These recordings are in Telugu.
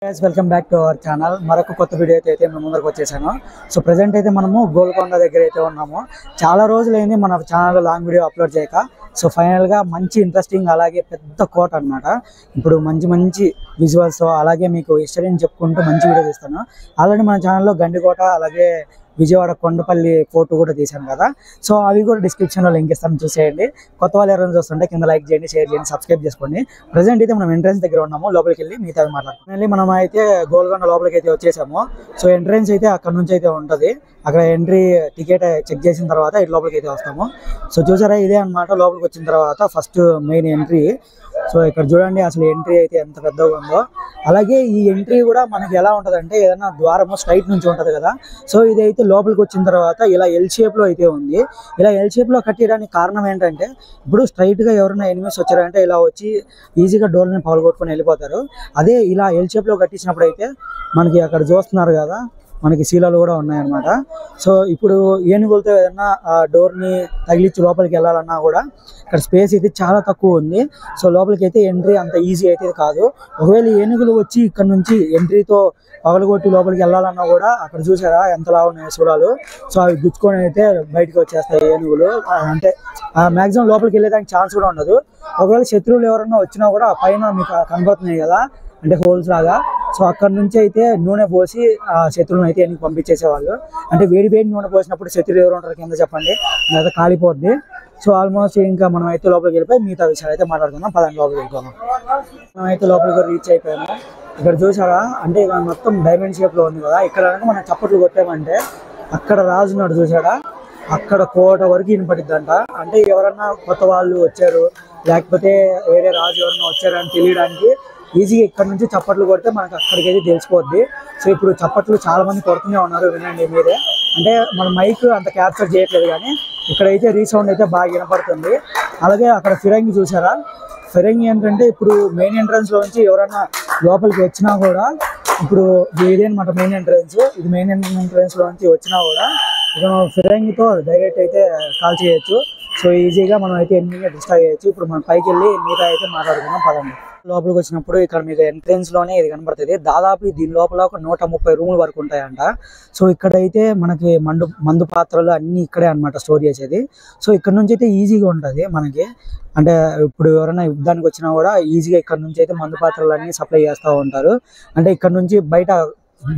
Guys welcome back to our channel. మరొక కొత్త వీడియో అయితే మేము ముందరకు వచ్చేసాను. సో ప్రజెంట్ అయితే మనము గోల్కొండ దగ్గర అయితే ఉన్నాము. చాలా రోజులైంది మన ఛానల్లో లాంగ్ వీడియో అప్లోడ్ చేయక. సో ఫైనల్గా మంచి ఇంట్రెస్టింగ్ అలాగే పెద్ద కోట అనమాట. ఇప్పుడు మంచి మంచి విజువల్స్ అలాగే మీకు హిస్టరీని చెప్పుకుంటూ మంచి వీడియో తీస్తాను. ఆల్రెడీ మన ఛానల్లో గండికోట అలాగే విజయవాడ కొండపల్లి ఫోటో కూడా తీశాను కదా. సో అవి కూడా డిస్క్రిప్షన్లో లింక్ ఇస్తాను, చూసేయండి. కొత్త వాళ్ళు ఎవరైనా చూస్తుంటే కింద లైక్ చేయండి, షేర్ చేయండి, సబ్స్క్రైబ్ చేసుకోండి. ప్రజెంట్ అయితే మనం ఎంట్రన్స్ దగ్గర ఉన్నాము. లోపలికి వెళ్ళి మిగతా మాట్లాడుతున్నాం. మనం అయితే గోల్కొండ లోపలికి అయితే వచ్చేసాము. సో ఎంట్రన్స్ అయితే అక్కడ నుంచి అయితే ఉంటుంది. అక్కడ ఎంట్రీ టికెట్ చెక్ చేసిన తర్వాత ఇటు లోపలికి అయితే వస్తాము. సో చూసారా, ఇదే అనమాట. లోపలికి వచ్చిన తర్వాత ఫస్ట్ మెయిన్ ఎంట్రీ. సో ఇక్కడ చూడండి అసలు ఎంట్రీ అయితే ఎంత పెద్దగా ఉందో. అలాగే ఈ ఎంట్రీ కూడా మనకి ఎలా ఉంటుంది అంటే ఏదైనా ద్వారము స్ట్రైట్ నుంచి ఉంటుంది కదా. సో ఇదైతే లోపలికి వచ్చిన తర్వాత ఇలా ఎల్ షేప్లో అయితే ఉంది. ఇలా ఎల్ షేప్లో కట్టడానికి కారణం ఏంటంటే ఇప్పుడు స్ట్రైట్గా ఎవరైనా ఎనిమిస్ వచ్చారంటే ఇలా వచ్చి ఈజీగా డోర్ని పగలగొట్టుకొని వెళ్ళిపోతారు. అదే ఇలా ఎల్ షేప్లో కట్టించినప్పుడు అయితే మనకి అక్కడ చూస్తున్నారు కదా, మనకి శీలాలు కూడా ఉన్నాయన్నమాట. సో ఇప్పుడు ఏనుగులతో ఏదన్నా ఆ డోర్ని తగిలించి లోపలికి వెళ్ళాలన్నా కూడా ఇక్కడ స్పేస్ అయితే చాలా తక్కువ ఉంది. సో లోపలికి అయితే ఎంట్రీ అంత ఈజీ అయితే కాదు. ఒకవేళ ఏనుగులు వచ్చి ఇక్కడ నుంచి ఎంట్రీతో పగలగొట్టి లోపలికి వెళ్ళాలన్నా కూడా అక్కడ చూసారా ఎంతలా ఉన్నాయి శూలాలు. సో అవి గుచ్చుకొని అయితే బయటకు వచ్చేస్తాయి ఏనుగులు. అంటే మ్యాక్సిమం లోపలికి వెళ్ళేదానికి ఛాన్స్ కూడా ఉండదు. ఒకవేళ శత్రువులు ఎవరన్నా వచ్చినా కూడా పైన మీకు కనబడుతున్నాయి కదా, అంటే హోల్స్ లాగా. సో అక్కడ నుంచి అయితే నూనె పోసి ఆ శత్రువులను అయితే ఎన్నికి పంపించేసేవాళ్ళు. అంటే వేడి వేడి నూనె పోసినప్పుడు శత్రువులు ఎవరు ఉంటారు కింద చెప్పండి, లేదా కాలిపోద్ది. సో ఆల్మోస్ట్ ఇంకా మనం అయితే లోపలికి వెళ్ళిపోయి మిగతా విషయాలు అయితే మాట్లాడుకుందాం. పదండి లోపలికి వెళ్ళిపోదాం. మనం అయితే లోపలికి రీచ్ అయిపోయాము. ఇక్కడ చూసారా, అంటే ఇక్కడ మొత్తం డైమండ్ షేప్లో ఉంది కదా. ఇక్కడ మనం చప్పట్లు కొట్టామంటే అక్కడ రాజు ఉన్నాడు చూసాడా, అక్కడ కోట వరకు వినపడిద్దంట. అంటే ఎవరన్నా కొత్త వాళ్ళు వచ్చారు లేకపోతే వేరే రాజు ఎవరన్నా వచ్చారని తెలియడానికి ఈజీగా ఇక్కడ నుంచి చప్పట్లు కొడితే మనకు అక్కడికైతే తెలిసిపోద్ది. సో ఇప్పుడు చప్పట్లు చాలా మంది కొడుతూనే ఉన్నారు, వినండి మీరే. అంటే మన మైక్ అంత క్యాప్చర్ చేయట్లేదు కానీ ఇక్కడైతే రీసౌండ్ అయితే బాగా వినపడుతుంది. అలాగే అక్కడ ఫిరంగి చూసారా, ఫిరంగి ఏంటంటే ఇప్పుడు మెయిన్ ఎంట్రన్స్లో నుంచి ఎవరైనా లోపలికి వచ్చినా కూడా, ఇప్పుడు ఇదే అనమాట మెయిన్ ఎంట్రన్స్. ఇది మెయిన్ ఎంట్రన్స్లో నుంచి వచ్చినా కూడా ఇక ఫిరంగితో డైరెక్ట్ అయితే కాల్ చేయొచ్చు. సో ఈజీగా మనం అయితే ఎన్ని డిస్ట్రాక్ట్ చేయొచ్చు. ఇప్పుడు మనం పైకి వెళ్ళి మిగతా అయితే మాట్లాడుకుందాం పదండి. లోపలికి వచ్చినప్పుడు ఇక్కడ మీకు ఎంట్రన్స్ లోనే ఇది కనబడుతుంది. దాదాపు దీని లోపల ఒక 130 రూములు వరకు ఉంటాయంట. సో ఇక్కడైతే మనకి మందు పాత్రలు అన్ని ఇక్కడే అనమాట స్టోర్ చేసేది. సో ఇక్కడ నుంచి అయితే ఈజీగా ఉంటుంది మనకి. అంటే ఇప్పుడు ఎవరైనా యుద్ధానికి వచ్చినా కూడా ఈజీగా ఇక్కడ నుంచి అయితే మందు పాత్రలు అన్ని సప్లై చేస్తూ ఉంటారు. అంటే ఇక్కడ నుంచి బయట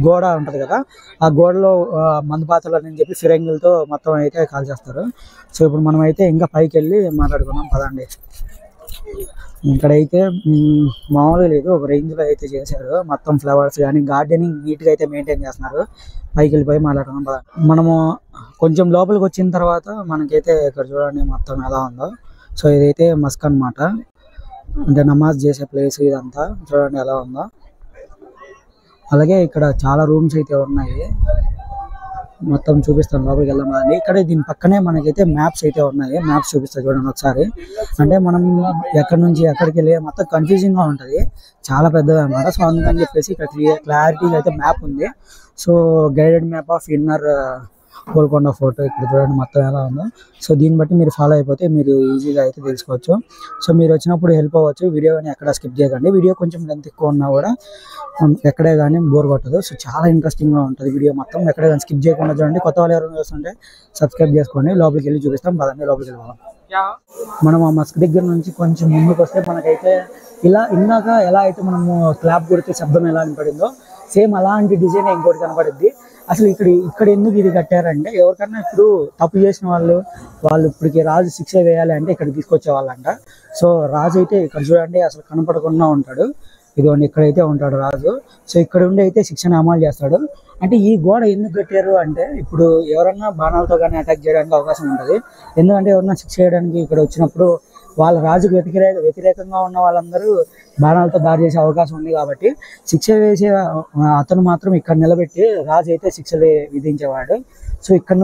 గోడ ఉంటుంది కదా, ఆ గోడలో మందు పాత్రలు అని చెప్పి ఫిరంగులతో మొత్తం అయితే కాల్ చేస్తారు. సో ఇప్పుడు మనం అయితే ఇంకా పైకి వెళ్ళి మాట్లాడుకున్నాం పదండి. ఇక్కడైతే మామూలుగా లేదు, ఒక రేంజ్లో అయితే చేశారు. మొత్తం ఫ్లవర్స్ కానీ గార్డెనింగ్ నీట్గా అయితే మెయింటైన్ చేస్తున్నారు. పైకి వెళ్ళిపోయి మాట్లాడుకున్నాం పద. మనము కొంచెం లోపలికి వచ్చిన తర్వాత మనకైతే ఇక్కడ చూడండి మొత్తం ఎలా ఉందో. సో ఇదైతే మస్క్ అనమాట, అంటే నమాజ్ చేసే ప్లేస్. ఇదంతా చూడండి ఎలా ఉందో. అలాగే ఇక్కడ చాలా రూమ్స్ అయితే ఉన్నాయి, మొత్తం చూపిస్తాను. లోపలికి వెళ్దాం కదండి. ఇక్కడ దీని పక్కనే మనకైతే మ్యాప్స్ అయితే ఉన్నాయి. మ్యాప్స్ చూపిస్తాను చూడండి ఒకసారి. అంటే మనం ఎక్కడి నుంచి ఎక్కడికి వెళ్ళి మొత్తం కన్ఫ్యూజింగ్ గా ఉంటుంది, చాలా పెద్దది అనమాట. సో అందుకని చెప్పేసి ఇక్కడ క్లారిటీగా అయితే మ్యాప్ ఉంది. So guided map of inner Golconda fort ఇక్కడ చూడండి మొత్తం ఎలా ఉందో. సో దీన్ని బట్టి మీరు ఫాలో అయిపోతే మీరు ఈజీగా అయితే తెలుసుకోవచ్చు. సో మీరు వచ్చినప్పుడు హెల్ప్ అవ్వచ్చు. వీడియోని ఎక్కడ స్కిప్ చేయకండి. వీడియో కొంచెం లెంత్ ఎక్కువ ఉన్నా కూడా ఎక్కడే కానీ బోర్ కొట్టదు. సో చాలా ఇంట్రెస్టింగ్గా ఉంటుంది వీడియో మొత్తం. ఎక్కడే కానీ స్కిప్ చేయకుండా చూడండి. కొత్త వాళ్ళు ఎవరైనా చూస్తుంటే సబ్స్క్రైబ్ చేసుకోండి. లోపలికి వెళ్ళి చూపిస్తాం పదండి. లోపలికి వెళ్ళిపోదాం. మనం ఆ మస్క్ దగ్గర నుంచి కొంచెం ముందుకు వస్తే మనకైతే ఇలా ఇందాక ఎలా అయితే మనము క్లాప్ కొడితే శబ్దం ఎలా వినపడిందో సేమ్ అలాంటి డిజైన్ ఇంకోటి కనపడుద్ది. అసలు ఇక్కడ ఎందుకు ఇది కట్టారంటే ఎవరికన్నా ఇప్పుడు తప్పు చేసిన వాళ్ళు ఇప్పటికి రాజు శిక్ష వేయాలి అంటే ఇక్కడ తీసుకొచ్చే వాళ్ళంట. సో రాజు అయితే ఇక్కడ చూడండి అసలు కనపడకుండా ఉంటాడు. ఇదిగోండి ఇక్కడైతే ఉంటాడు రాజు. సో ఇక్కడ ఉండి అయితే శిక్షణ అమలు చేస్తాడు. అంటే ఈ గోడ ఎందుకు కట్టారు అంటే ఇప్పుడు ఎవరన్నా బాణాలతో కానీ అటాక్ చేయడానికి అవకాశం ఉంటుంది. ఎందుకంటే ఎవరన్నా శిక్ష చేయడానికి ఇక్కడ వచ్చినప్పుడు వాళ్ళ రాజుకు వ్యతిరేకంగా ఉన్న వాళ్ళందరూ బాణాలతో దాడి చేసే అవకాశం ఉంది. కాబట్టి శిక్ష వేసే అతను మాత్రం ఇక్కడ నిలబెట్టి రాజు అయితే శిక్షలు విధించేవాడు. సో ఇక్కడ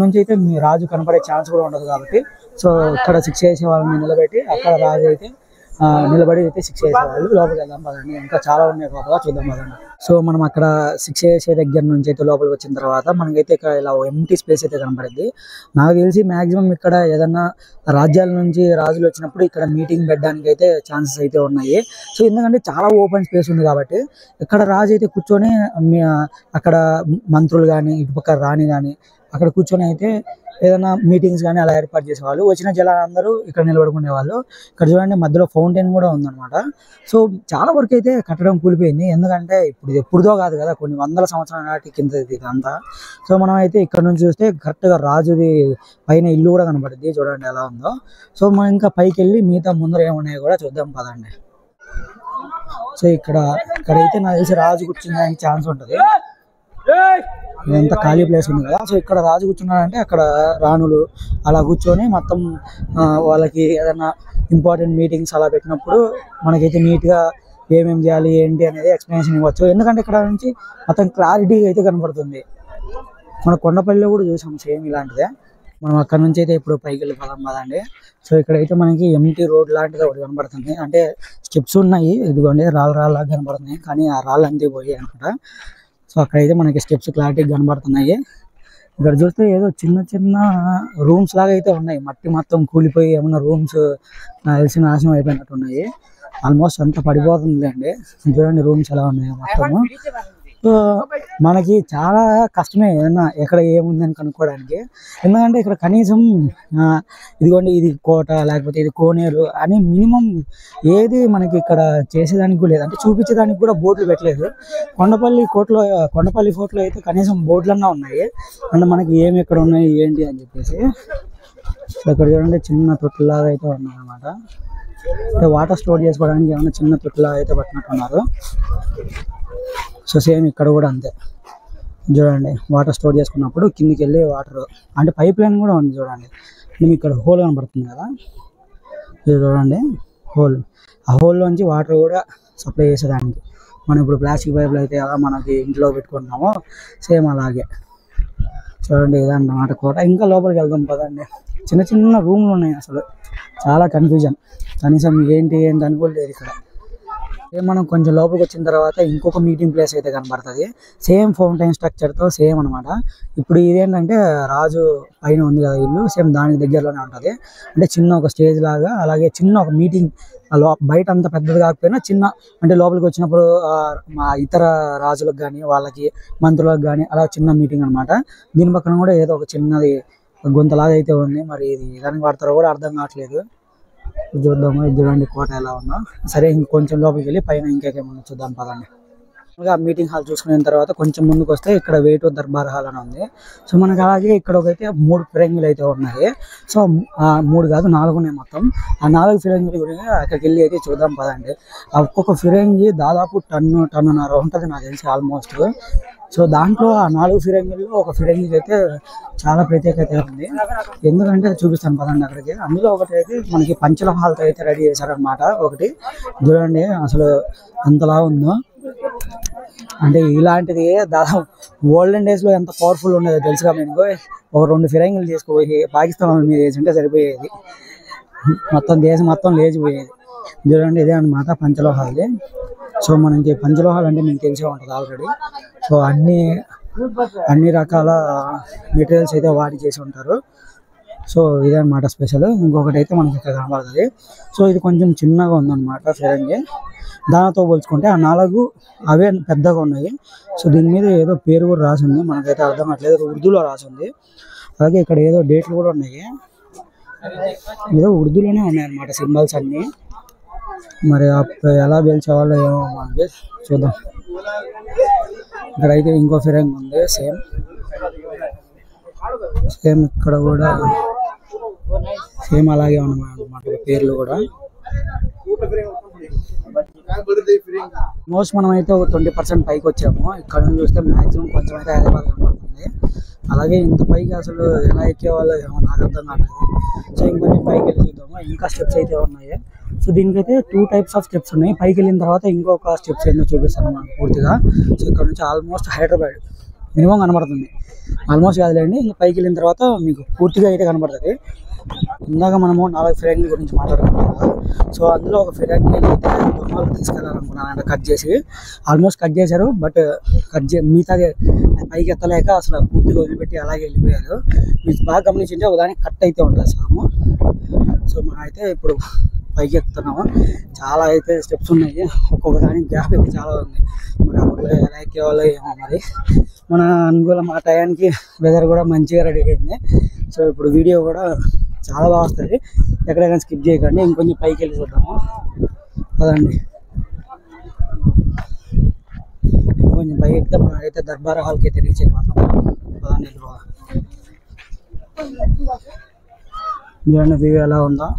నుంచి అయితే మీ రాజు కనపడే ఛాన్స్ కూడా ఉండదు కాబట్టి సో ఇక్కడ శిక్ష వేసే వాళ్ళని నిలబెట్టి అక్కడ రాజు అయితే నిలబడి అయితే శిక్ష వేసేవాళ్ళు. లోపలికి వెళ్దాం పదండి, ఇంకా చాలా ఉన్నాయి లోపల, చూద్దాం పదండి. సో మనం అక్కడ శిక్ష వేసే దగ్గర నుంచి అయితే లోపలికి వచ్చిన తర్వాత మనకైతే ఇక్కడ ఇలా ఎంటీ స్పేస్ అయితే కనపడింది. నాకు తెలిసి మాక్సిమం ఇక్కడ ఏదన్నా రాజ్యాల నుంచి రాజులు వచ్చినప్పుడు ఇక్కడ మీటింగ్ పెట్టడానికి అయితే ఛాన్సెస్ అయితే ఉన్నాయి. సో ఎందుకంటే చాలా ఓపెన్ స్పేస్ ఉంది కాబట్టి ఇక్కడ రాజు అయితే కూర్చొని అక్కడ మంత్రులు కానీ ఇటుపక్క రాణి కానీ అక్కడ కూర్చొని అయితే ఏదైనా మీటింగ్స్ కానీ అలా ఏర్పాటు చేసేవాళ్ళు. వచ్చిన జనాలందరూ ఇక్కడ నిలబడుకునేవాళ్ళు. ఇక్కడ చూడండి మధ్యలో ఫౌంటైన్ కూడా ఉందన్నమాట. సో చాలా వరకు అయితే కట్టడం కూలిపోయింది, ఎందుకంటే ఇప్పుడు ఎప్పుడుదో కాదు కదా, కొన్ని వందల సంవత్సరాల నాటి కింద ఇదంతా. సో మనం అయితే ఇక్కడ నుంచి చూస్తే కరెక్ట్గా రాజుది పైన ఇల్లు కూడా కనబడుద్ది, చూడండి ఎలా ఉందో. సో మనం ఇంకా పైకి వెళ్ళి మిగతా ముందర ఏమున్నాయో కూడా చూద్దాం పదండి. సో ఇక్కడైతే నాకు తెలిసి రాజు కూర్చునే ఛాన్స్ ఉంటుంది. ఇదంతా ఖాళీ ప్లేస్ ఉంది కదా. సో ఇక్కడ రాజు కూర్చున్నాడంటే అక్కడ రాణులు అలా కూర్చొని మొత్తం వాళ్ళకి ఏదైనా ఇంపార్టెంట్ మీటింగ్స్ అలా పెట్టినప్పుడు మనకైతే నీట్గా ఏమేమి చేయాలి ఏంటి అనేది ఎక్స్ప్లెనేషన్ ఇవ్వచ్చు. ఎందుకంటే ఇక్కడ నుంచి మొత్తం క్లారిటీ అయితే కనబడుతుంది. మన కొండపల్లిలో కూడా చూసాం సేమ్ ఇలాంటిదే. మనం అక్కడ నుంచి అయితే ఇప్పుడు పైకి వెళ్ళిపోదాం కదండి. సో ఇక్కడైతే మనకి ఎంటీ రోడ్ లాంటిది ఒకటి కనబడుతుంది, అంటే స్టెప్స్ ఉన్నాయి, ఇదిగోండి రాళ్ళలాగా కనబడుతున్నాయి, కానీ ఆ రాళ్ళు అంతే పోయాయి అనమాట. సో అక్కడైతే మనకి స్టెప్స్ క్లారిటీ కనబడుతున్నాయి. ఇక్కడ చూస్తే ఏదో చిన్న చిన్న రూమ్స్ లాగా అయితే ఉన్నాయి, మట్టి మొత్తం కూలిపోయి ఏమన్నా రూమ్స్ తెలిసి నాశనం అయిపోయినట్టు ఉన్నాయి. ఆల్మోస్ట్ అంతా పడిపోతుంది అండి. చూడండి రూమ్స్ ఎలా ఉన్నాయి మొత్తము. సో మనకి చాలా కష్టమే ఏదన్నా ఎక్కడ ఏముందని కనుక్కోవడానికి, ఎందుకంటే ఇక్కడ కనీసం ఇదిగోండి ఇది కోట లేకపోతే ఇది కోనేరు అని మినిమం ఏది మనకి ఇక్కడ చేసేదానికి కూడా లేదు, అంటే చూపించేదానికి కూడా బోర్డులు పెట్టలేదు. కొండపల్లి ఫోర్ట్లో అయితే కనీసం బోర్డులన్నా ఉన్నాయి, అంటే మనకి ఏమి ఎక్కడ ఉన్నాయి ఏంటి అని చెప్పేసి. సో ఇక్కడ చూడండి చిన్న తొట్టులాగా అయితే ఉన్నాయి అన్నమాట, అంటే వాటర్ స్టోర్ చేసుకోవడానికి ఏమైనా చిన్న తొట్టులాగా అయితే పట్టినట్టున్నారు. సో సేమ్ ఇక్కడ కూడా అంతే, చూడండి వాటర్ స్టోర్ చేసుకున్నప్పుడు కిందికి వెళ్ళి వాటర్, అంటే పైప్ లైన్ కూడా ఉంది చూడండి. మేము ఇక్కడ హోల్ కనబడుతుంది కదా, ఇది చూడండి హోల్, ఆ హోల్లోంచి వాటర్ కూడా సప్లై చేసేదానికి మనం ఇప్పుడు ప్లాస్టిక్ పైపులు అయితే ఎలా మనకి ఇంట్లో పెట్టుకుంటున్నామో సేమ్ అలాగే. చూడండి ఇదన్నమాట కోట. ఇంకా లోపలికి వెళ్దాం పదండి. చిన్న చిన్న రూమ్లు ఉన్నాయి, అసలు చాలా కన్ఫ్యూజన్, కనీసం ఏంటి అని కూడా లేదు ఇక్కడ. మనం కొంచెం లోపలికి వచ్చిన తర్వాత ఇంకొక మీటింగ్ ప్లేస్ అయితే కనబడుతుంది, సేమ్ ఫౌంటైన్ స్ట్రక్చర్తో సేమ్ అనమాట. ఇప్పుడు ఇదేంటంటే రాజు పైన ఉంది కదా ఇల్లు, సేమ్ దానికి దగ్గరలోనే ఉంటుంది, అంటే చిన్న ఒక స్టేజ్ లాగా, అలాగే చిన్న ఒక మీటింగ్ బయట అంత పెద్దది కాకపోయినా చిన్న, అంటే లోపలికి వచ్చినప్పుడు మా ఇతర రాజులకు కానీ వాళ్ళకి మంత్రులకు కానీ అలా చిన్న మీటింగ్ అనమాట. దీని పక్కన కూడా ఏదో ఒక చిన్నది గుంతలాగా అయితే ఉంది, మరి ఇది దానికి వాడతారో కూడా అర్థం కావట్లేదు. చూద్దాము, ఇది చూడండి కోట ఎలా ఉందో. సరే ఇంకొంచెం లోపలికి వెళ్ళి పైన ఇంకేమన్నా చూద్దాం పదండి. మీటింగ్ హాల్ చూసుకున్న తర్వాత కొంచెం ముందుకు వస్తే ఇక్కడ వేటు దర్బార్ హాల్ అని ఉంది. సో మనకు అలాగే ఇక్కడ ఒకైతే 3 ఫిరంగిలు అయితే ఉన్నాయి. సో 3 కాదు 4 ఉన్నాయి మొత్తం. ఆ 4 ఫిరంగిలు గురించి అక్కడికి వెళ్ళి అయితే చూద్దాం పదండి. ఒక్కొక్క ఫిరంగి దాదాపు టన్నున్నర ఉంటుంది నాకు తెలిసి ఆల్మోస్ట్. సో దాంట్లో ఆ 4 ఫిరంగిల్లో ఒక ఫిరంగికి అయితే చాలా ప్రత్యేకత ఉంది, ఎందుకంటే చూపిస్తాను పదండి అక్కడికి. అందులో ఒకటి అయితే మనకి పంచలోహాలతో అయితే రెడీ చేశారనమాట. ఒకటి చూడండి అసలు ఎంతలా ఉందో, అంటే ఇలాంటిది దాదాపు ఓల్డెన్ డేస్లో ఎంత పవర్ఫుల్ ఉండేదో తెలుసుగా. మీకు ఒక 2 ఫిరంగిలు తీసుకుపోయి పాకిస్తాన్ మీద వేసుంటే సరిపోయేది, మొత్తం దేశం మొత్తం లేచిపోయేది. చూడండి ఇదే అనమాట పంచలోహాలది. సో మనకి పంచలోహాలు అంటే మీకు తెలిసే ఉంటుంది ఆల్రెడీ. సో అన్ని రకాల మెటీరియల్స్ అయితే వాడి చేసి ఉంటారు. సో ఇదే అనమాట స్పెషల్. ఇంకొకటి అయితే మనకి ఇక్కడ కనబడుతుంది. సో ఇది కొంచెం చిన్నగా ఉందన్నమాట ఫిరంగి, దానితో పోల్చుకుంటే ఆ 4 అవే పెద్దగా ఉన్నాయి. సో దీని మీద ఏదో పేరు కూడా రాసి ఉంది, మనకైతే అర్థం కావట్లేదు, ఉర్దూలో రాసి ఉంది. అలాగే ఇక్కడ ఏదో డేట్లు కూడా ఉన్నాయి, ఏదో ఉర్దూలోనే ఉన్నాయి అన్నమాట సింబల్స్ అన్నీ. మరి ఎలా పేల్చేవాళ్ళు ఏమో మనకి చూద్దాం. ఇక్కడైతే ఇంకో ఫిరంగి ఉంది సేమ్ ఇక్కడ కూడా సేమ్ అలాగే ఉన్నాయి అన్నమాట పేర్లు కూడా. మోస్ట్ మనం అయితే ఒక 20% పైకి వచ్చాము. ఇక్కడ నుంచి చూస్తే మాక్సిమం కొంచెం అయితే హైదరాబాద్ కనబడుతుంది. అలాగే ఇంత పైకి అసలు ఎలా ఎక్కేవాళ్ళు ఏమో నాకు అర్థం కావట్లేదు. సో ఇంకొంచెం పైకి వెళ్ళి చూద్దాము, ఇంకా స్టెప్స్ అయితే ఉన్నాయి. సో దీనికైతే 2 టైప్స్ ఆఫ్ స్టెప్స్ ఉన్నాయి. పైకి వెళ్ళిన తర్వాత ఇంకొక స్టెప్స్ ఏందో చూపిస్తాను మనకు పూర్తిగా. సో ఇక్కడ నుంచి ఆల్మోస్ట్ హైదరాబాద్ మినిమం కనబడుతుంది. ఆల్మోస్ట్ కాదులేండి, ఇంకా పైకి వెళ్ళిన తర్వాత మీకు పూర్తిగా అయితే కనబడుతుంది. ఇందాక మనము 4 ఫిరంగి గురించి మాట్లాడుకున్నాం కదా. సో అందులో ఒక ఫిరంగి అయితే దొంగలు తీసుకెళ్ళాలనుకున్నాను అంటే కట్ చేసి, ఆల్మోస్ట్ కట్ చేశారు. బట్ మిగతాది పైకి ఎత్తలేక అసలు పూర్తిగా వదిలిపెట్టి అలాగే వెళ్ళిపోయారు. మీకు బాగా గమనించింటే ఒకదానికి కట్ అయితే ఉంటుంది సగము. సో మనం అయితే ఇప్పుడు పైకి ఎక్కుతున్నాము. చాలా అయితే స్టెప్స్ ఉన్నాయి, ఒక్కొక్క దానికి గ్యాప్ అయితే చాలా ఉంది. మరి అప్పుడు ఎలా ఎక్కేవాళ్ళు ఏమో మరి. మన అనుకూలం ఆ టయానికి వెదర్ కూడా మంచిగా రెడీ అయింది. సో ఇప్పుడు వీడియో కూడా చాలా బాగా వస్తుంది, ఎక్కడైనా స్కిప్ చేయకండి. ఇంకొంచెం పైకి వెళ్ళి చూద్దాము కదండి. ఇంకొంచెం పైకి ఎక్కితే మనం అయితే దర్బార్ హాల్కి అయితే రీచ్ అయిపోతాము కదండి. చూడండి వ్యూ ఎలా ఉందో.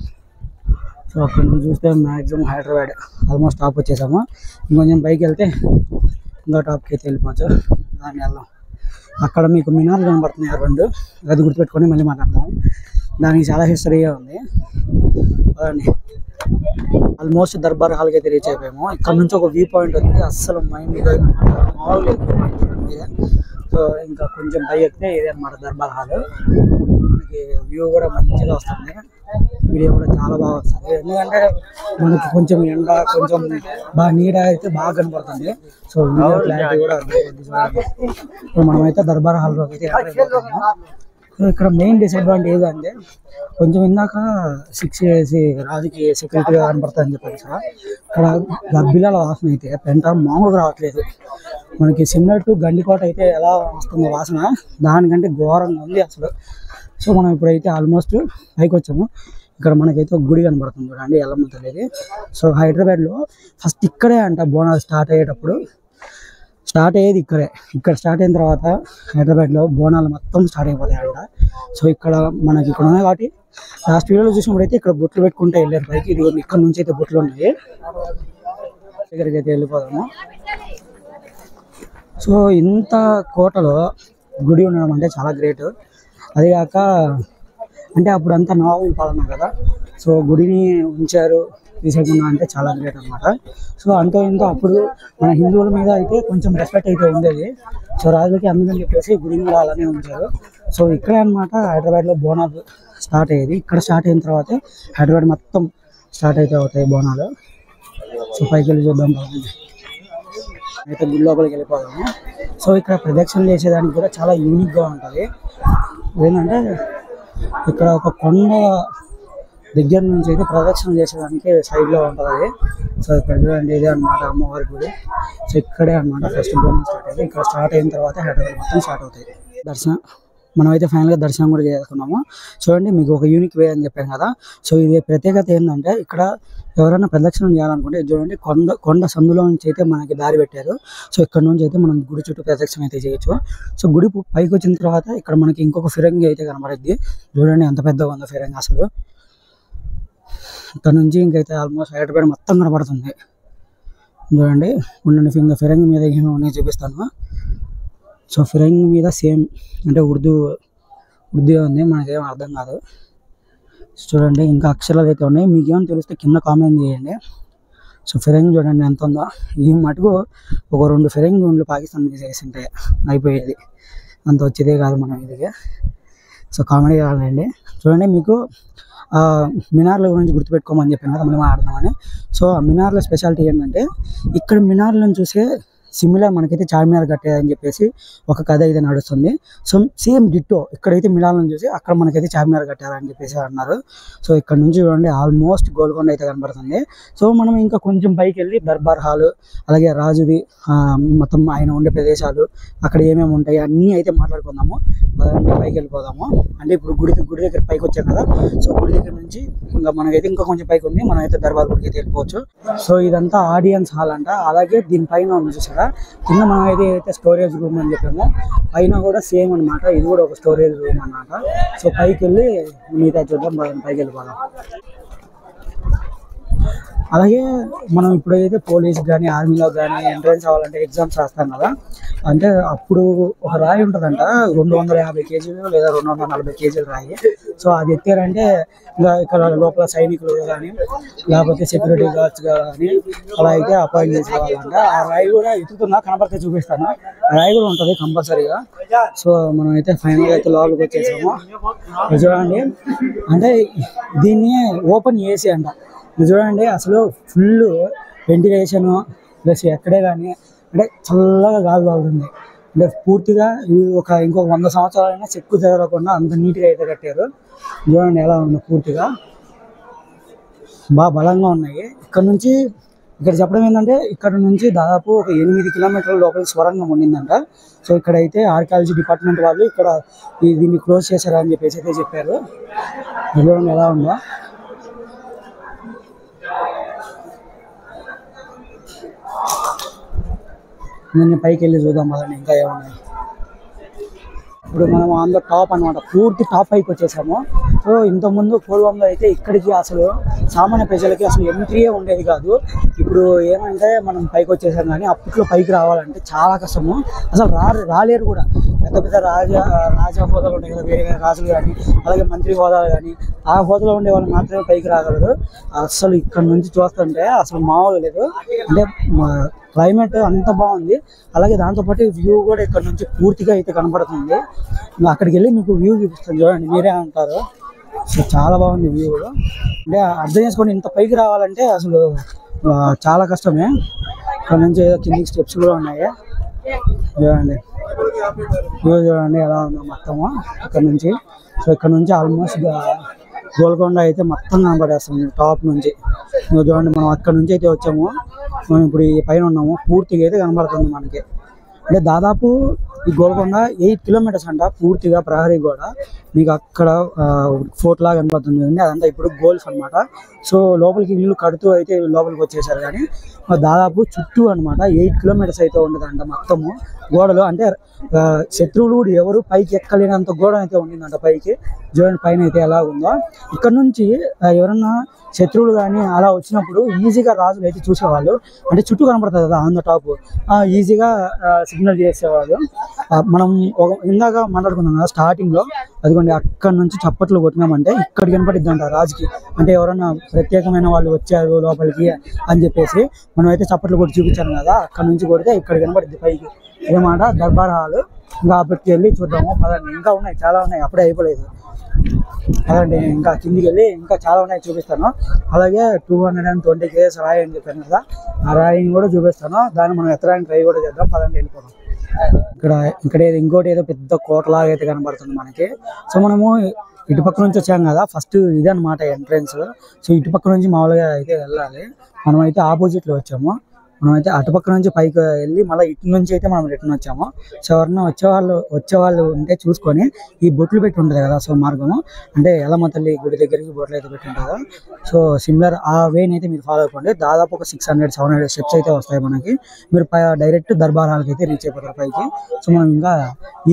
సో అక్కడ నుంచి చూస్తే మ్యాక్సిమం హైదరాబాద్ ఆల్మోస్ట్ టాప్ వచ్చేసాము. ఇంకొంచెం పైకి వెళ్తే ఇంకా టాప్కి అయితే వెళ్ళిపోవచ్చు. దాన్ని వెళ్దాం. అక్కడ మీకు మినార్లు కనబడుతున్నాయి 2, అది గుర్తుపెట్టుకొని మళ్ళీ మాట్లాడతాము. దానికి చాలా హిస్టరీగా ఉంది అదండి. ఆల్మోస్ట్ దర్బార్ హాల్కి అయితే రీచ్ అయిపోయాము. ఇక్కడ నుంచి ఒక వ్యూ పాయింట్ ఉంది, అస్సలు మైండ్ మామూలుగా మీద. సో ఇంకా కొంచెం పై ఎక్కితే ఇదే అన్నమాట దర్బార్ హాల్. మనకి వ్యూ కూడా మంచిగా వస్తుంది, వీడియో కూడా చాలా బాగా వస్తుంది. ఎందుకంటే మనకి కొంచెం ఎండ, కొంచెం బాగా నీడ అయితే బాగా కనపడుతుంది. సో వీడియో క్లారిటీ కూడా సో మనమైతే దర్బార్ హాల్లోకి అయితే ఎంటర్ అయిపోతాము. సో ఇక్కడ మెయిన్ డిసడ్వాంటేజ్ అంటే కొంచెం ఇందాక 6 వేసి రాజుకి సెక్యూరిటీగా కనపడుతుంది అని చెప్పారు సార్. ఇక్కడ గబ్బిలాల వాసన అయితే పెంట మామూలుగా రావట్లేదు. మనకి సిమిలర్ టు గండికోట అయితే ఎలా వస్తుందో వాసన, దానికంటే ఘోరంగా ఉంది అసలు. సో మనం ఇప్పుడైతే ఆల్మోస్ట్ పైకి వచ్చాము. ఇక్కడ మనకైతే ఒక గుడి కనబడుతుంది చూడండి, ఎల్లమ్మ తల్లిది. సో హైదరాబాద్లో ఫస్ట్ ఇక్కడే అంట బోనాలు స్టార్ట్ అయ్యేటప్పుడు స్టార్ట్ అయ్యేది ఇక్కడే. ఇక్కడ స్టార్ట్ అయిన తర్వాత హైదరాబాద్లో బోనాలు మొత్తం స్టార్ట్ అయిపోతాయంట. సో ఇక్కడ మనకి ఇక్కడ ఉన్నాయి కాబట్టి లాస్ట్ వీడియోలో చూసినప్పుడు అయితే ఇక్కడ బొట్లు పెట్టుకుంటే వెళ్ళారు పైకి. ఇది ఇక్కడ నుంచి అయితే బొట్లు ఉన్నాయి, దగ్గరికి అయితే వెళ్ళిపోదాము. సో ఇంత కోటలో గుడి ఉండడం అంటే చాలా గ్రేట్. అదేగాక అంటే అప్పుడు అంతా నవాబుల పాలన కదా, సో గుడిని ఉంచారు తీసేయకుండా అంటే చాలా గ్రేట్ అనమాట. సో అంతో ఇంతో అప్పుడు మన హిందువుల మీద అయితే కొంచెం రెస్పెక్ట్ అయితే ఉండేది. సో రాజులకి అందుకని చెప్పేసి గుడిని కూడా అలానే ఉంచారు. సో ఇక్కడే అనమాట హైదరాబాద్లో బోనాలు స్టార్ట్ అయ్యేది. ఇక్కడ స్టార్ట్ అయిన తర్వాతే హైదరాబాద్ మొత్తం స్టార్ట్ అయితే అవుతాయి బోనాలు. సో పైకి వెళ్ళి చూద్దాం అయితే గుడి లోపలికి వెళ్ళిపోదాము. సో ఇక్కడ ప్రదక్షిణ చేసేదానికి కూడా చాలా యూనిక్గా ఉంటుంది. ఏంటంటే ఇక్కడ ఒక కొండ దగ్గర నుంచి అయితే ప్రదక్షిణ చేసేదానికి సైడ్లో ఉంటుంది. సో ఇక్కడ చూడండి ఇదే అనమాట అమ్మవారి గుడి. సో ఇక్కడే అనమాట ఫస్ట్ బోనం స్టార్ట్ అయ్యింది. ఇక్కడ స్టార్ట్ అయిన తర్వాత హైదరాబాద్ మొత్తం స్టార్ట్ అవుతాయి దర్శనం. మనమైతే ఫైనల్గా దర్శనం కూడా చేసుకున్నాము. చూడండి మీకు ఒక యూనిక్ వే అని చెప్పాను కదా. సో ఇది ప్రత్యేకత ఏంటంటే ఇక్కడ ఎవరైనా ప్రదక్షిణం చేయాలనుకుంటే చూడండి కొండ సందులో నుంచి అయితే మనకి దారి పెట్టారు. సో ఇక్కడ నుంచి అయితే మనం గుడి చుట్టూ ప్రదక్షిణ అయితే చేయొచ్చు. సో గుడి పైకి వచ్చిన తర్వాత ఇక్కడ మనకి ఇంకొక ఫిరంగి అయితే కనబడుద్ది. చూడండి ఎంత పెద్దగా ఉందో ఫిరంగి అసలు. ఇక్కడ నుంచి ఇంకైతే ఆల్మోస్ట్ హైదరాబాద్ మొత్తం కనబడుతుంది. చూడండి ఉండండి, ఇంకా ఫిరంగి మీద ఏమేమి ఉన్నాయో చూపిస్తాను. సో ఫిరంగి మీద సేమ్ అంటే ఉర్దూ ఉంది, మనకేం అర్థం కాదు. చూడండి ఇంకా అక్షరాలు అయితే ఉన్నాయి, మీకేమో తెలిస్తే కింద కామెంట్ చేయండి. సో ఫిరంగి చూడండి ఎంత ఉందో. ఈ మటుకు ఒక 2 ఫిరంగి గుండ్లు పాకిస్తాన్ మీద వేసింటే అయిపోయేది, అంత వచ్చేదే కాదు మనం ఇదిగా. సో కామెడీ కావాలండి. చూడండి మీకు మినార్ల గురించి గుర్తుపెట్టుకోమని చెప్పాను కదా, మళ్ళీ మాట్లాడదామని. సో ఆ మినార్ల స్పెషాలిటీ ఏంటంటే ఇక్కడ మినార్లను చూసే సిమిలర్ మనకైతే చార్మినార్ కట్టేదని చెప్పేసి ఒక కథ అయితే నడుస్తుంది. సో సేమ్ డిట్టో ఇక్కడైతే మినార్లను చూసి అక్కడ మనకైతే చార్మినార్ కట్టారని చెప్పేసి అన్నారు. సో ఇక్కడ నుంచి చూడండి ఆల్మోస్ట్ గోల్కొండ అయితే కనబడుతుంది. సో మనం ఇంకా కొంచెం పైకి వెళ్ళి దర్బార్ హాల్, అలాగే రాజుది మొత్తం ఆయన ఉండే ప్రదేశాలు అక్కడ ఏమేమి ఉంటాయి అన్నీ అయితే మాట్లాడుకుందాము. అదంటే పైకి వెళ్ళిపోదాము. అంటే ఇప్పుడు గుడి దగ్గర పైకి వచ్చాం కదా. సో గుడి దగ్గర నుంచి ఇంకా మనకైతే ఇంకా కొంచెం పైకి ఉంది, మనం అయితే దర్బార్ గుడికి అయితే వెళ్ళిపోవచ్చు. సో ఇదంతా ఆడియన్స్ హాల్ అంట. అలాగే దీనిపైన ఉంది చూసారా, కింద మనం అయితే స్టోరేజ్ రూమ్ అని చెప్పాము, పైన కూడా సేమ్ అనమాట. ఇది కూడా ఒక స్టోరేజ్ రూమ్ అన్నమాట. సో పైకి వెళ్ళి మిగతా చూద్దాం, పైకి వెళ్ళిపోదాం. అలాగే మనం ఇప్పుడైతే పోలీస్ కానీ ఆర్మీలో కానీ ఎంట్రన్స్ అవ్వాలంటే ఎగ్జామ్స్ రాస్తాం కదా, అంటే అప్పుడు ఒక రాయి ఉంటుందంట 250 కేజీలు లేదా 240 కేజీలు రాయి. సో అది ఎత్తారంటే ఇలా ఇక్కడ లోపల సైనికులు కానీ లేకపోతే సెక్యూరిటీ గార్డ్స్ కానీ అలా అయితే అపాయింట్ చేసేవాళ్ళంట. ఆ రాయి కూడా ఎత్తుతున్నా కనపడితే చూపిస్తాను, రాయి కూడా ఉంటుంది కంపల్సరీగా. సో మనం అయితే ఫైనల్గా అయితే లోపలికి వచ్చేసాము. చూడండి, అంటే దీన్ని ఓపెన్ చేసి అంట. చూడండి అసలు ఫుల్ వెంటిలేషన్ ప్లస్ ఎక్కడే కానీ అంటే చల్లగా గాలి బాగుంది. అంటే పూర్తిగా ఇంకొక 100 సంవత్సరాలైనా చెక్కు చెదరకుండా అంత నీట్గా అయితే కట్టారు. చూడండి ఎలా ఉంది, పూర్తిగా బాగా బలంగా ఉన్నాయి. ఇక్కడ చెప్పడం ఏంటంటే ఇక్కడ నుంచి దాదాపు ఒక 8 కిలోమీటర్ల లోపల స్వరంగం ఉండిందంట. సో ఇక్కడైతే ఆర్కియాలజీ డిపార్ట్మెంట్ వాళ్ళు ఇక్కడ దీన్ని క్లోజ్ చేశారని చెప్పేసి అయితే చెప్పారు. చూడండి ఎలా ఉందో. నేను పైకి వెళ్ళి చూద్దాం కదండి ఇంకా ఏమున్నాయి. ఇప్పుడు మనం ఆన్ ద టాప్ అనమాట, పూర్తి టాప్ పైకి వచ్చేసాము. సో ఇంతకుముందు పూర్వంలో అయితే ఇక్కడికి అసలు సామాన్య ప్రజలకి అసలు ఎంట్రీయే ఉండేది కాదు. ఇప్పుడు ఏమంటే మనం పైకి వచ్చేసాం, కానీ అప్పట్లో పైకి రావాలంటే చాలా కష్టము. అసలు రాలేరు కూడా. పెద్ద పెద్ద రాజా హోదాలు ఉంటాయి కదా, వేరే వేరే రాజులు కానీ అలాగే మంత్రి హోదాలు కానీ ఆ హోదాలో ఉండే వాళ్ళు మాత్రమే పైకి రాగలరు. అసలు ఇక్కడ నుంచి చూస్తుంటే అసలు మామూలు లేదు. అంటే క్లైమేట్ అంత బాగుంది, అలాగే దాంతోపాటు వ్యూ కూడా ఇక్కడ నుంచి పూర్తిగా అయితే కనపడుతుంది. అక్కడికి వెళ్ళి మీకు వ్యూ చూపిస్తాను, చూడండి మీరే అంటారు. సో చాలా బాగుంది వ్యూ కూడా. అంటే అర్థం చేసుకోండి, ఇంత పైకి రావాలంటే అసలు చాలా కష్టమే. ఇక్కడ నుంచి ఏదో కిందికి స్టెప్స్ కూడా ఉన్నాయి. చూడండి వ్యూ చూడండి ఎలా ఉందో మొత్తము ఇక్కడ నుంచి. సో ఇక్కడ నుంచి ఆల్మోస్ట్ గోల్కొండ అయితే మొత్తం కనపడేస్తుంది టాప్ నుంచి. చూడండి మనం అక్కడ నుంచి అయితే వచ్చాము, మనం ఇప్పుడు ఈ పైన ఉన్నాము, పూర్తిగా అయితే కనబడుతుంది మనకి. అంటే దాదాపు ఈ గోల్కొండ 8 కిలోమీటర్స్ అంట పూర్తిగా ప్రహరీ కూడా. మీకు అక్కడ ఫోర్ట్ లాగా కనబడుతుంది అండి, అదంతా ఇప్పుడు గోల్స్ అనమాట. సో లోపలికి ఇల్లు కడుతూ అయితే లోపలికి వచ్చేసారు, కానీ దాదాపు చుట్టూ అనమాట 8 కిలోమీటర్స్ అయితే ఉండదంట మొత్తము గోడలు. అంటే శత్రువులు కూడా ఎవరు పైకి ఎక్కలేనంత గోడ అయితే ఉండిందంట పైకి. చూడండి పైన అయితే ఎలా ఉందో. ఇక్కడ నుంచి ఎవరన్నా శత్రువులు కానీ అలా వచ్చినప్పుడు ఈజీగా రాజులు అయితే చూసేవాళ్ళు. అంటే చుట్టూ కనపడుతుంది కదా ఆన్ ద టాప్, ఈజీగా సిగ్నల్ చేసేవాళ్ళు. మనం ఇందాక మాట్లాడుకున్నాం కదా స్టార్టింగ్లో, అదిగోండి అక్కడ నుంచి చప్పట్లు కొట్టినామంటే ఇక్కడ కనపడిద్ది అంట రాజుకి. అంటే ఎవరన్నా ప్రత్యేకమైన వాళ్ళు వచ్చారు లోపలికి అని చెప్పేసి మనం అయితే చప్పట్లు కొట్టి చూపించాను కదా, అక్కడ నుంచి కొడితే ఇక్కడ కనపడిద్ది పైకి. ఏమాట దర్బార్ హాల్. ఇంకా అప్పటికి వెళ్ళి చూద్దాము పదండి. ఇంకా ఉన్నాయి, చాలా ఉన్నాయి, అప్పుడే అయిపోలేదు. అదండి ఇంకా కిందికి వెళ్ళి ఇంకా చాలా ఉన్నాయి చూపిస్తాను. అలాగే 220 కేజెస్ రాయి అని చెప్పాను కదా, ఆ రాయిని కూడా చూపిస్తాను. దాన్ని మనం ఎత్తడానికి ట్రై కూడా చేద్దాం, పదండి వెళ్ళిపోదాం. ఇక్కడ ఇంకోటి ఏదో పెద్ద కోటలాగా అయితే కనబడుతుంది మనకి. సో మనము ఇటుపక్క నుంచి వచ్చాం కదా, ఫస్ట్ ఇదే అనమాట ఎంట్రన్స్. సో ఇటుపక్క నుంచి మామూలుగా అయితే వెళ్ళాలి, మనం అయితే ఆపోజిట్లో వచ్చాము. మనమైతే అటుపక్క నుంచి పైకి వెళ్ళి మళ్ళీ ఇటు నుంచి అయితే మనం రిటర్న్ వచ్చాము. సో ఎవరన్నా వచ్చేవాళ్ళు ఉంటే చూసుకొని ఈ బొట్లు పెట్టి ఉంటుంది కదా, సో మార్గము అంటే ఎల్లమ్మ తల్లి గుడి దగ్గరికి బొట్లు అయితే పెట్టి ఉంటుంది కదా. సో సిమిలర్ ఆ వేని అయితే మీరు ఫాలో అయిపోండి. దాదాపు ఒక 600-700 స్టెప్స్ అయితే వస్తాయి మనకి. మీరు డైరెక్ట్ దర్బార్ హాల్కి అయితే రీచ్ అయిపోతారు పైకి. సో మనం ఇంకా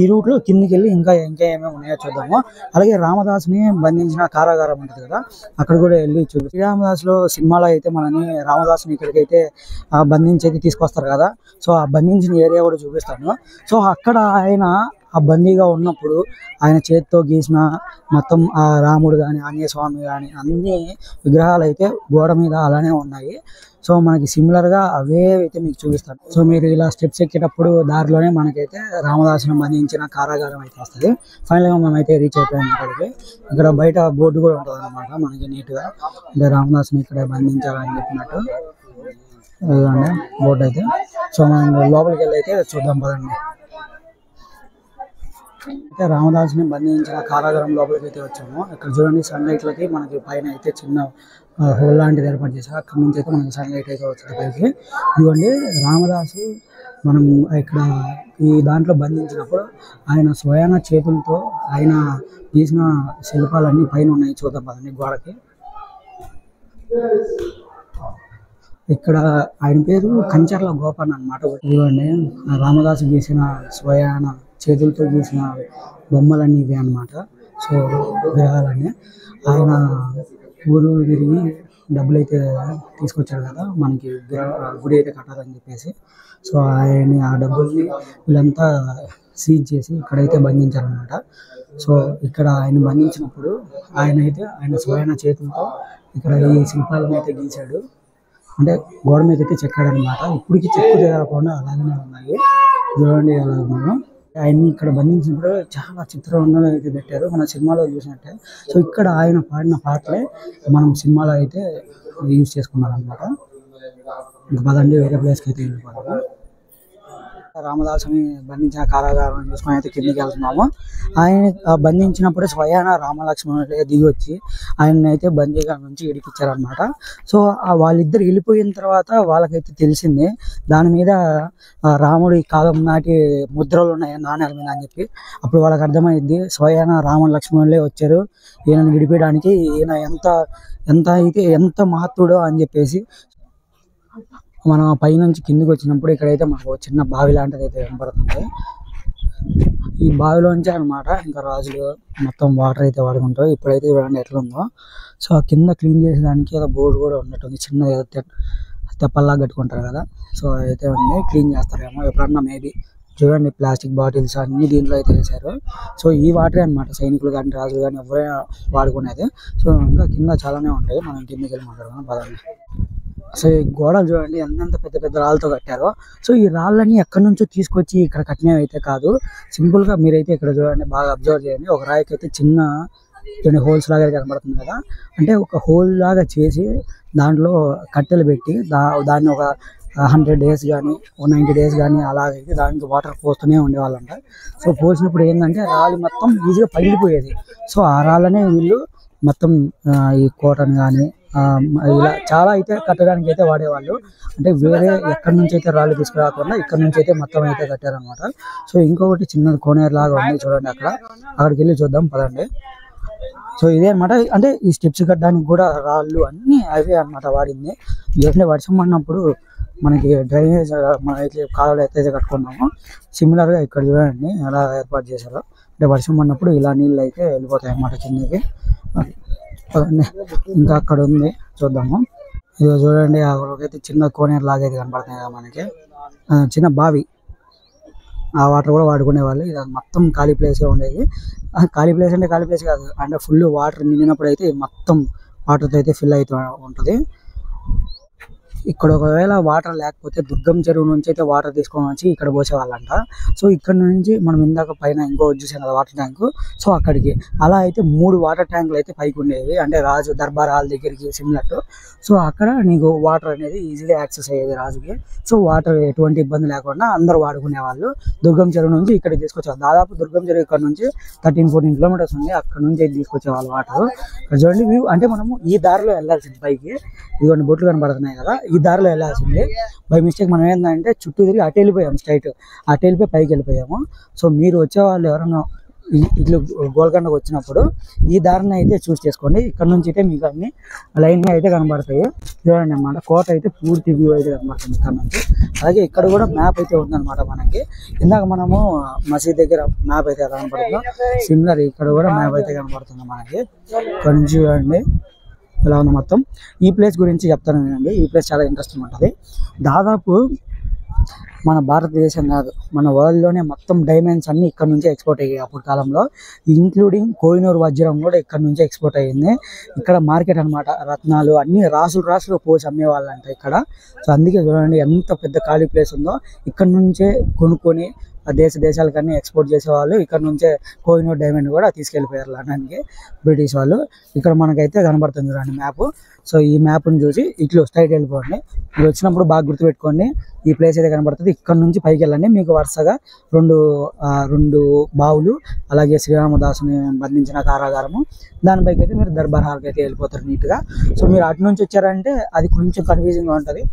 ఈ రూట్లో కిందికి వెళ్ళి ఇంకా ఏమేమి ఉన్నాయో చూద్దాము. అలాగే రామదాస్ని బంధించిన కారాగారం ఉంటుంది కదా, అక్కడ కూడా వెళ్ళి చూద్దాం. శ్రీరామదాస్లో సినిమాలో అయితే మనని రామదాస్ని ఇక్కడికైతే బంధించి అయితే తీసుకొస్తారు కదా, సో ఆ బంధించిన ఏరియా కూడా చూపిస్తాను. సో అక్కడ ఆయన ఆ బందీగా ఉన్నప్పుడు ఆయన చేతితో గీసిన మొత్తం ఆ రాముడు కానీ ఆంజనేయ స్వామి కానీ అన్ని విగ్రహాలు అయితే గోడ మీద అలానే ఉన్నాయి. సో మనకి సిమిలర్గా అవే అయితే మీకు చూపిస్తాను. సో మీరు ఇలా స్టెప్స్ ఎక్కేటప్పుడు దారిలోనే మనకైతే రామదాసును బంధించిన కారాగారం అయితే వస్తుంది. ఫైనల్గా మనం అయితే రీచ్ అయిపోయాం ఇక్కడికి. ఇక్కడ బయట బోర్డు కూడా ఉంటుంది అనమాట మనకి నీట్గా, అంటే రామదాసుని ఇక్కడ బంధించాలని చెప్పినట్టు బోర్డు అయితే. సో మనం లోపలికి వెళ్ళి అయితే చూద్దాం పదండి. అయితే రామదాసుని బంధించిన కారాగారం లోపలికి అయితే వచ్చాము. ఇక్కడ చూడండి సన్లైట్లకి మనకి పైన అయితే చిన్న హోల్ లాంటిది ఏర్పాటు చేశారు. అక్కడ నుంచి అయితే మనకి సన్లైట్ అయితే వచ్చింది పైకి. ఇదిగోండి రామదాసు మనం ఇక్కడ ఈ దాంట్లో బంధించినప్పుడు ఆయన స్వయాన చేతులతో ఆయన గీసిన శిల్పాలన్నీ పైన ఉన్నాయి, చూద్దాం పదండి గోడకి. ఇక్కడ ఆయన పేరు కంచర్ల గోపన్ అనమాట. ఇవ్వండి రామదాసు గీసిన స్వయాన చేతులతో గీసిన బొమ్మలన్నీ ఇవే అనమాట. సో విగ్రహాలన్నీ ఆయన ఊరు తిరిగి డబ్బులు అయితే తీసుకొచ్చాడు కదా మనకి గుడి అయితే కట్టాలని చెప్పేసి. సో ఆయన ఆ డబ్బుల్ని వీళ్ళంతా సీజ్ చేసి ఇక్కడైతే బంధించారనమాట. సో ఇక్కడ ఆయన బంధించినప్పుడు ఆయన స్వయం చేతులతో ఇక్కడ ఈ శిల్పాలను అయితే గీశాడు. అంటే గోడ మీద అయితే చెక్కాడు అనమాట. ఇప్పటికి చెక్కు తిరగకుండా అలాగనే ఉన్నాయి. చూడండి ఎలా ఉన్నాను. ఆయన్ని ఇక్కడ బంధించినప్పుడు చాలా చిత్రవందనలు అయితే పెట్టారు మన సినిమాలో చూసినట్టే. సో ఇక్కడ ఆయన పాడిన పాటలే మనం సినిమాలో అయితే యూజ్ చేసుకున్నాం అనమాట. ఇంకా పదండి వేరే ప్లేస్కి అయితే వెళ్ళిపోతాము. రామదాసుని బంధించిన కారాగారం చూసుకొని అయితే కిందికి వెళ్తున్నాము. ఆయన బంధించినప్పుడు స్వయాన రామలక్ష్మణుడు దిగి వచ్చి ఆయన అయితే బందీగా నుంచి ఇడిపించారనమాట. సో వాళ్ళిద్దరు వెళ్ళిపోయిన తర్వాత వాళ్ళకైతే తెలిసింది దాని మీద రాముడి కాలం నాటి ముద్రలు ఉన్నాయి నాణ్యాల మీద అని చెప్పి. అప్పుడు వాళ్ళకి అర్థమైంది స్వయాన రామ లక్ష్మణులే వచ్చారు ఈయనను విడిపించడానికి, ఈయన ఎంత మహత్తుడో అని చెప్పేసి. మనం పైనుంచి కిందికి వచ్చినప్పుడు ఇక్కడైతే మనకు చిన్న బావి లాంటిది అయితే కనపడుతుంది. ఈ బావిలోంచి అనమాట ఇంకా రాజులు మొత్తం వాటర్ అయితే వాడుకుంటారు. ఇప్పుడైతే చూడండి ఎట్లుందో. సో ఆ కింద క్లీన్ చేసేదానికి ఏదో బోర్డు కూడా ఉన్నట్టుంది, చిన్న ఏదో తెప్పల్లా కట్టుకుంటారు కదా. సో అయితే ఉంది, క్లీన్ చేస్తారేమో ఎప్పుడన్నా మేబీ. చూడండి ప్లాస్టిక్ బాటిల్స్ అన్ని దీంట్లో అయితే వేసారు. సో ఈ వాటరే అనమాట సైనికులు కానీ రాజులు కానీ ఎవరైనా వాడుకునేది. సో ఇంకా కింద చాలానే ఉంటాయి, మనం కిందకి వెళ్ళి మాట్లాడదాం పదండి. సో ఈ గోడలు చూడండి ఎంత పెద్ద పెద్ద రాళ్ళతో కట్టారో. సో ఈ రాళ్ళని ఎక్కడి నుంచో తీసుకొచ్చి ఇక్కడ కట్టినవి అయితే కాదు. సింపుల్గా మీరైతే ఇక్కడ చూడండి, బాగా అబ్జర్వ్ చేయండి. ఒక రాయికి అయితే చిన్న హోల్స్ లాగా కనబడుతుంది కదా, అంటే ఒక హోల్ లాగా చేసి దాంట్లో కట్టెలు పెట్టి దాన్ని ఒక 100 days కానీ 90 days కానీ అలాగైతే దానికి వాటర్ పోస్తూనే ఉండేవాళ్ళంట. సో పోసినప్పుడు ఏంటంటే రాళ్ళు మొత్తం ఈజీగా పగిలిపోయేది. సో ఆ రాళ్ళనే వీళ్ళు మొత్తం ఈ కోటను కానీ ఇలా చాలా అయితే కట్టడానికి అయితే వాడేవాళ్ళు. అంటే వేరే ఎక్కడి నుంచి అయితే రాళ్ళు తీసుకురాకుండా ఇక్కడ నుంచి అయితే మొత్తం అయితే కట్టారనమాట. సో ఇంకొకటి చిన్న కోనేరు లాగా ఉంది చూడండి, అక్కడికి వెళ్ళి చూద్దాం పదండి. సో ఇదే అనమాట, అంటే ఈ స్టెప్స్ కట్టడానికి కూడా రాళ్ళు అన్నీ అవే అనమాట వాడింది. ఎందుకంటే వర్షం పడినప్పుడు మనకి డ్రైనేజ్ మనమైతే కాలువలు అయితే కట్టుకున్నాము, సిమిలర్గా ఇక్కడ చూడండి ఎలా ఏర్పాటు చేశారో. అంటే వర్షం పడినప్పుడు ఇలా నీళ్ళు అయితే వెళ్ళిపోతాయి అన్నమాట కిందకి. ఇంకా అక్కడ ఉంది చూద్దాము. ఇది చూడండి అయితే చిన్న కోనేరు లాగా అయితే కనపడుతుంది కదా మనకి, చిన్న బావి. ఆ వాటర్ కూడా వాడుకునే వాళ్ళు. ఇది మొత్తం ఖాళీ ప్లేస్గా ఉండేది. ఖాళీ ప్లేస్ అంటే ఖాళీ ప్లేస్ కాదు, అంటే ఫుల్ వాటర్ నిండినప్పుడు అయితే మొత్తం వాటర్తో అయితే ఫిల్ అవుతూ ఉంటుంది. ఇక్కడ ఒకవేళ వాటర్ లేకపోతే దుర్గం చెరువు నుంచి అయితే వాటర్ తీసుకొని వచ్చి ఇక్కడ పోసేవాళ్ళంట. సో ఇక్కడ నుంచి మనం ఇందాక పైన ఇంకో చూసాం కదా వాటర్ ట్యాంకు, సో అక్కడికి అలా అయితే 3 వాటర్ ట్యాంకులు అయితే పైకి ఉండేవి, అంటే రాజు దర్బార్ హాల్ దగ్గరికి సిమిలర్. సో అక్కడ నీకు వాటర్ అనేది ఈజీగా యాక్సెస్ అయ్యేది రాజుకి. సో వాటర్ ఎటువంటి ఇబ్బంది లేకుండా అందరూ వాడుకునే వాళ్ళు. దుర్గం చెరువు నుంచి ఇక్కడికి తీసుకొచ్చేవాళ్ళు. దాదాపు దుర్గం చెరువు ఇక్కడ నుంచి 13-14 kilometers ఉంది, అక్కడ నుంచి అయితే తీసుకొచ్చేవాళ్ళు వాటర్. చూడండి వ్యూ, అంటే మనము ఈ దారిలో వెళ్ళాల్సింది పైకి. ఇదిగోండి బొట్లు కనబడుతున్నాయి కదా, ఈ దారిలో వెళ్ళాల్సింది. బై మిస్టేక్ మనం ఏంటంటే చుట్టూ తిరిగి అటు వెళ్ళిపోయాము, స్ట్రైట్ అటు వెళ్ళిపోయి పైకి వెళ్ళిపోయాము. సో మీరు వచ్చేవాళ్ళు ఎవరైనా ఇట్లా గోల్కొండకు వచ్చినప్పుడు ఈ దారిని అయితే చూస్ చేసుకోండి. ఇక్కడ నుంచి అయితే మీకు అన్ని లైన్గా అయితే కనబడతాయి. చూడండి అనమాట, కోట అయితే పూర్తి వ్యూ అయితే కనబడుతుంది ఇక్కడ నుంచి. అలాగే ఇక్కడ కూడా మ్యాప్ అయితే ఉందన్నమాట మనకి. ఇందాక మనము మసీద్ దగ్గర మ్యాప్ అయితే కనబడుతుందో సిమిలర్ ఇక్కడ కూడా మ్యాప్ అయితే కనబడుతుంది మనకి. ఇక్కడ నుంచి చూడండి ఇలా ఉంది మొత్తం. ఈ ప్లేస్ గురించి చెప్తాను వినండి, ఈ ప్లేస్ చాలా ఇంట్రెస్టింగ్ ఉంటుంది. దాదాపు మన భారతదేశం కాదు, మన వరల్డ్లోనే మొత్తం డైమండ్స్ అన్నీ ఇక్కడ నుంచే ఎక్స్పోర్ట్ అయ్యాయి అప్పుడు కాలంలో, ఇంక్లూడింగ్ కోహినూర్ వజ్రం కూడా ఇక్కడ నుంచే ఎక్స్పోర్ట్ అయ్యింది. ఇక్కడ మార్కెట్ అనమాట, రత్నాలు అన్ని రాసులు పోసి అమ్మేవాళ్ళంట ఇక్కడ. సో అందుకే చూడండి ఎంత పెద్ద ఖాళీ ప్లేస్ ఉందో. ఇక్కడ నుంచే కొనుక్కొని దేశాలకన్నీ ఎక్స్పోర్ట్ చేసేవాళ్ళు. ఇక్కడ నుంచే కోహినూర్ డైమండ్ కూడా తీసుకెళ్ళిపోయారు లండన్కి బ్రిటిష్ వాళ్ళు. ఇక్కడ మనకైతే కనబడుతుంది చూడండి మ్యాప్. సో ఈ మ్యాప్ని చూసి ఇట్లా స్ట్రైట్ వెళ్ళిపోండి. మీరు వచ్చినప్పుడు బాగా గుర్తుపెట్టుకోండి, ఈ ప్లేస్ అయితే కనబడుతుంది. ఇక్కడ నుంచి పైకి వెళ్ళండి, మీకు వరుసగా రెండు బావులు, అలాగే శ్రీరామదాసుని బంధించిన కారాగారము, దానిపైకి అయితే మీరు దర్బార్ హాల్కి అయితే వెళ్ళిపోతారు నీట్గా. సో మీరు అటు నుంచి వచ్చారంటే అది కొంచెం కన్ఫ్యూజింగ్గా ఉంటుంది,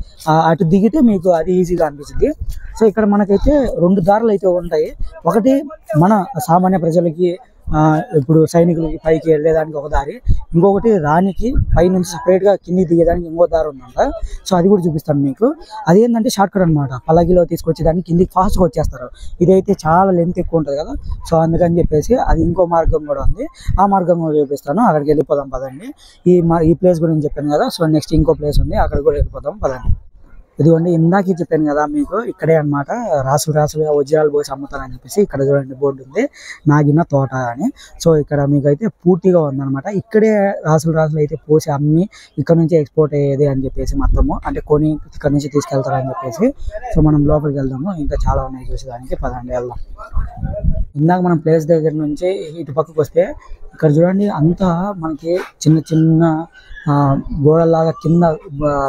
అటు దిగితే మీకు అది ఈజీగా అనిపిస్తుంది. సో ఇక్కడ మనకైతే 2 దారులు అయితే ఉంటాయి. ఒకటి మన సామాన్య ప్రజలకి ఇప్పుడు సైనికులకి పైకి వెళ్ళేదానికి ఒక దారి, ఇంకొకటి రానికి పైనుంచి సపరేట్గా కిందికి దిగేదానికి ఇంకో దారి ఉందంట. సో అది కూడా చూపిస్తాను మీకు. అదేంటంటే షార్ట్ కట్ అనమాట, పల్లకిలో తీసుకొచ్చేదానికి కిందికి ఫాస్ట్గా వచ్చేస్తారు. ఇదైతే చాలా లెంత్ ఎక్కువ ఉంటుంది కదా, సో అందుకని చెప్పేసి అది ఇంకో మార్గం కూడా ఉంది, ఆ మార్గం కూడా చూపిస్తాను. అక్కడికి వెళ్ళిపోదాం పదండి. ఈ ప్లేస్ గురించి చెప్పాను కదా, సో నెక్స్ట్ ఇంకో ప్లేస్ ఉంది, అక్కడికి కూడా వెళ్ళిపోదాం పదండి. ఇదిగోండి, ఇందాక చెప్పాను కదా మీకు, ఇక్కడే అనమాట రాసులుగా వజ్రాలు పోసి అమ్ముతారని చెప్పేసి. ఇక్కడ చూడండి బోర్డు ఉంది, నాగిన తోట అని. సో ఇక్కడ మీకు అయితే పూర్తిగా ఉందన్నమాట. ఇక్కడే రాసులు అయితే పోసి అమ్మి ఇక్కడ నుంచి ఎక్స్పోర్ట్ అయ్యేది అని చెప్పేసి, మొత్తము అంటే కొని ఇక్కడ నుంచి తీసుకెళ్తారని చెప్పేసి. సో మనం లోపలికి వెళ్దాము, ఇంకా చాలా ఉన్నాయి చూసేదానికి, పదండి వెళ్దాం. ఇందాక మనం ప్లేస్ దగ్గర నుంచి ఇటు పక్కకు వస్తే ఇక్కడ చూడండి, అంతా మనకి చిన్న చిన్న గోడలాగా కింద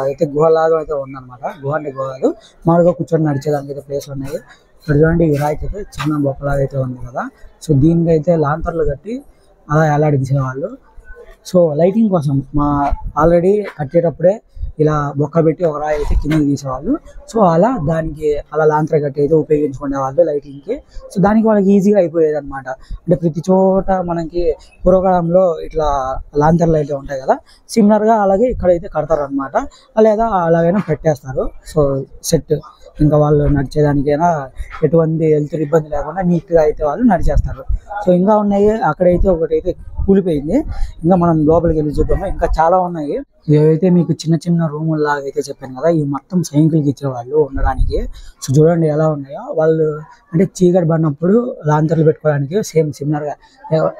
అయితే గుహలాగా అయితే ఉందన్నమాట. గుహ అంటే గుహ కాదు, మామూలుగా కూర్చొని నడిచేదానికి అయితే ప్లేస్ ఉన్నాయి. ఇక్కడ చూడండి, ఈ రాయికి అయితే చిన్న బొక్కలాగా అయితే ఉంది కదా. సో దీనికి అయితే లాంతర్లు కట్టి అలా ఎలాడదీసేవాళ్ళు. సో లైటింగ్ కోసం ఆల్రెడీ కట్టేటప్పుడే ఇలా బొక్క పెట్టి ఒక రాయి అయితే కిందకి తీసేవాళ్ళు. సో దానికి అలా లాంతర్ కట్టి అయితే ఉపయోగించుకునేవాళ్ళు లైటింగ్కి. సో దానికి వాళ్ళకి ఈజీగా అయిపోయేది అనమాట. అంటే ప్రతి చోట మనకి పూర్వకాలంలో ఇట్లా లాంతర్లు అయితే ఉంటాయి కదా, సిమిలర్గా అలాగే ఇక్కడైతే కడతారనమాట, లేదా అలాగైనా పెట్టేస్తారు. సో సెట్ ఇంకా వాళ్ళు నడిచేదానికైనా ఎటువంటి హెల్త్ ఇబ్బంది లేకుండా నీట్గా అయితే వాళ్ళు నడిచేస్తారు. సో ఇంకా ఉన్నాయి, అక్కడైతే ఒకటైతే కూలిపోయింది. ఇంకా మనం లోపలికి వెళ్ళి చూద్దాము, ఇంకా చాలా ఉన్నాయి. ఏవైతే మీకు చిన్న చిన్న రూముల లాగా అయితే చెప్పాను కదా, ఇవి మొత్తం సైనికులకి ఇచ్చేవాళ్ళు ఉండడానికి. సో చూడండి ఎలా ఉన్నాయో. వాళ్ళు అంటే చీకటి పడినప్పుడు లాంతర్లు పెట్టుకోవడానికి సేమ్ సిమిలర్గా,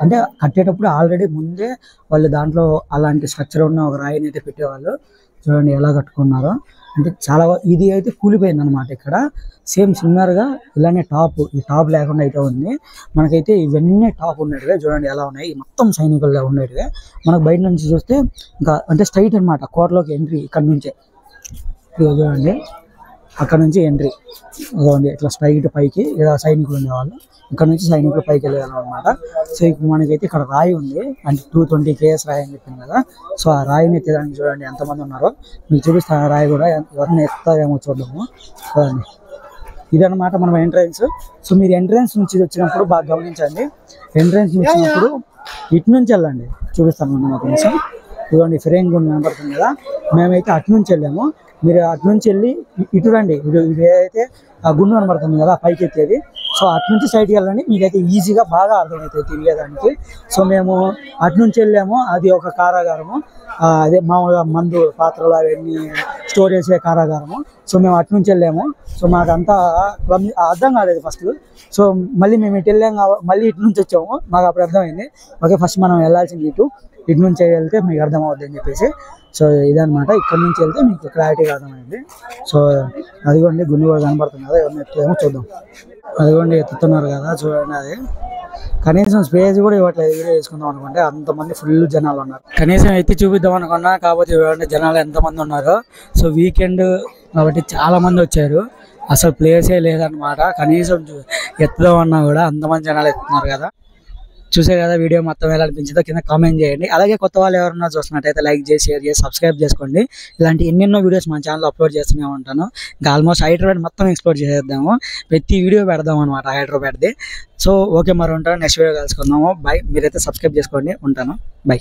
అంటే కట్టేటప్పుడు ఆల్రెడీ ముందే వాళ్ళు దాంట్లో అలాంటి స్ట్రక్చర్ ఉన్న ఒక రాయిని అయితే పెట్టేవాళ్ళు. చూడండి ఎలా కట్టుకున్నారో. అంటే చాలా ఇది అయితే కూలిపోయింది అనమాట. ఇక్కడ సేమ్ సిమిలర్గా ఇలానే ఈ టాప్ లేకుండా అయితే ఉంది. మనకైతే ఇవన్నీ టాప్ ఉండేటివే. చూడండి ఎలా ఉన్నాయి, మొత్తం సైనికుల్లో ఉండేటివే. మనకు బయట నుంచి చూస్తే ఇంకా అంటే స్ట్రైట్ అనమాట, కోటలోకి ఎంట్రీ ఇక్కడ నుంచే. చూడండి అక్కడ నుంచి ఎంట్రీ ఇదిగోండి, ఇట్లా స్ట్రైట్ పైకి ఇలా సైనికులు ఉండేవాళ్ళు. ఇక్కడ నుంచి సైనికులు పైకి వెళ్ళేవాళ్ళు అనమాట. సో ఇప్పుడు మనకైతే ఇక్కడ రాయి ఉంది, అంటే 220 kgs రాయి అని చెప్పాను కదా. సో ఆ రాయిని ఎత్తేదానికి చూడండి ఎంతమంది ఉన్నారో, మీకు చూపిస్తాను. ఆ రాయి కూడా ఎవరిని ఎత్తారేమో చూద్దాము. చూడండి ఇదనమాట మనం ఎంట్రన్స్. సో మీరు ఎంట్రన్స్ నుంచి వచ్చినప్పుడు బాగా గమనించండి. ఎంట్రన్స్ నుంచి వచ్చినప్పుడు ఇటు నుంచి వెళ్ళండి, చూపిస్తాను మనం కొంచెం. ఇదిగోండి ఫ్రేమ్ గుండు కనపడుతుంది కదా, మేమైతే అటు నుంచి వెళ్ళాము. మీరు అటు నుంచి వెళ్ళి ఇటు రండి. ఇది ఏదైతే ఆ గుండు కనబడుతుంది కదా పైకి ఎత్తేది, సో అటు నుంచి సైడ్కి వెళ్ళండి, మీకైతే ఈజీగా బాగా అర్థమవుతుంది తిరిగేదానికి. సో మేము అటు నుంచి వెళ్ళాము, అది ఒక కారాగారము, అదే మామూలుగా మందు పాత్రలు అవన్నీ స్టోర్ చేసే కారాగారము. సో మేము అటు నుంచి వెళ్ళాము. సో మాకంతా అర్థం కాలేదు ఫస్ట్. సో మళ్ళీ మేము ఇటు వెళ్ళాం, మళ్ళీ ఇటు నుంచి వచ్చాము. మాకు అప్పుడు అర్థమైంది, ఓకే ఫస్ట్ మనం వెళ్ళాల్సింది ఇటు నుంచి వెళ్తే మీకు అర్థమవుద్ది అని చెప్పేసి. సో ఇదనమాట, ఇక్కడ నుంచి వెళ్తే మీకు క్లారిటీగా అర్థమైంది. సో అదిగోండి గుండు కూడా కనబడుతుంది కదా, ఎవరిని ఎత్తుకేమో చూద్దాం. అదిగోండి ఎత్తుతున్నారు కదా, చూడండి. అది కనీసం స్పేస్ కూడా ఇవ్వట్లేదు వీడియో చేసుకుందాం అనుకుంటే, అంతమంది ఫుల్ జనాలు ఉన్నారు. కనీసం ఎత్తి చూపిద్దాం అనుకున్నా, కాకపోతే చూడండి జనాలు ఎంతమంది ఉన్నారో. సో వీకెండ్ కాబట్టి చాలా మంది వచ్చారు, అసలు ప్లేసే లేదనమాట. కనీసం ఎత్తుదాం అన్నా కూడా అంతమంది జనాలు ఎత్తున్నారు కదా. చూసే కదా వీడియో మొత్తం ఎలా అనిపించిందో కింద కామెంట్ చేయండి. అలాగే కొత్త వాళ్ళు ఎవరన్నా చూస్తున్నట్టయితే లైక్ చేసి షేర్ చేసి సబ్స్క్రైబ్ చేసుకోండి. ఇలాంటి ఎన్నెన్నో వీడియోస్ మన ఛానల్లో అప్లోడ్ చేస్తూనే ఉంటాను. ఇంకా ఆల్మోస్ట్ హైదరాబాద్ మొత్తం ఎక్స్ప్లోర్ చేసేద్దాము, ప్రతి వీడియో పెడదాం అనమాట హైదరాబాద్ది. సో ఓకే, మరి ఉంటాను, నెక్స్ట్ వీడియో కలుసుకుందాము. బై. మీరైతే సబ్స్క్రైబ్ చేసుకోండి, ఉంటాను, బై.